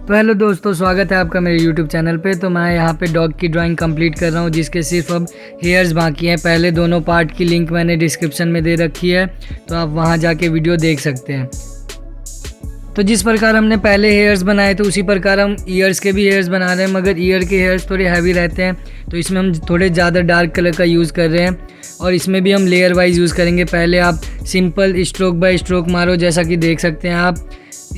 तो हेलो दोस्तों, स्वागत है आपका मेरे YouTube चैनल पे। तो मैं यहाँ पे डॉग की ड्राइंग कंप्लीट कर रहा हूँ, जिसके सिर्फ अब हेयर्स बाकी हैं। पहले दोनों पार्ट की लिंक मैंने डिस्क्रिप्शन में दे रखी है, तो आप वहाँ जाके वीडियो देख सकते हैं। तो जिस प्रकार हमने पहले हेयर्स बनाए थे उसी प्रकार हम ईयर्स के भी हेयर्स बना रहे हैं, मगर ईयर के हेयर्स थोड़े हैवी रहते हैं, तो इसमें हम थोड़े ज़्यादा डार्क कलर का यूज़ कर रहे हैं। और इसमें भी हम लेयर वाइज यूज़ करेंगे। पहले आप सिंपल स्ट्रोक बाय स्ट्रोक मारो, जैसा कि देख सकते हैं आप।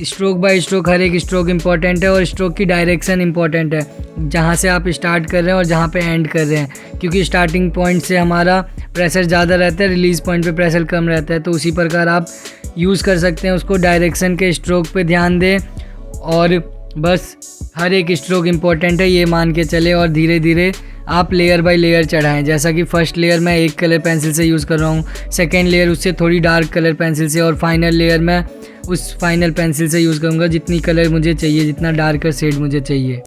स्ट्रोक बाय स्ट्रोक हर एक स्ट्रोक इंपॉर्टेंट है और स्ट्रोक की डायरेक्शन इंपॉर्टेंट है, जहाँ से आप स्टार्ट कर रहे हैं और जहाँ पे एंड कर रहे हैं, क्योंकि स्टार्टिंग पॉइंट से हमारा प्रेशर ज़्यादा रहता है, रिलीज़ पॉइंट पे प्रेशर कम रहता है। तो उसी प्रकार आप यूज़ कर सकते हैं उसको। डायरेक्शन के स्ट्रोक पे ध्यान दें और बस हर एक स्ट्रोक इंपॉर्टेंट है ये मान के चले, और धीरे धीरे आप लेयर बाय लेयर चढ़ाएं। जैसा कि फर्स्ट लेयर मैं एक कलर पेंसिल से यूज़ कर रहा हूँ, सेकेंड लेयर उससे थोड़ी डार्क कलर पेंसिल से, और फाइनल लेयर मैं उस फाइनल पेंसिल से यूज़ करूँगा जितनी कलर मुझे चाहिए, जितना डार्कर शेड मुझे चाहिए।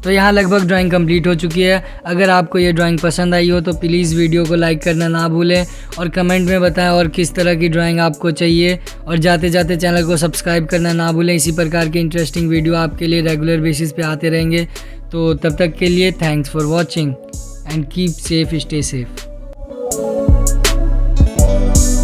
तो यहाँ लगभग ड्राइंग कंप्लीट हो चुकी है। अगर आपको ये ड्राइंग पसंद आई हो तो प्लीज़ वीडियो को लाइक करना ना भूलें, और कमेंट में बताएं और किस तरह की ड्राइंग आपको चाहिए। और जाते जाते चैनल को सब्सक्राइब करना ना भूलें। इसी प्रकार के इंटरेस्टिंग वीडियो आपके लिए रेगुलर बेसिस पे आते रहेंगे। तो तब तक के लिए thanks for watching and keep safe, stay safe.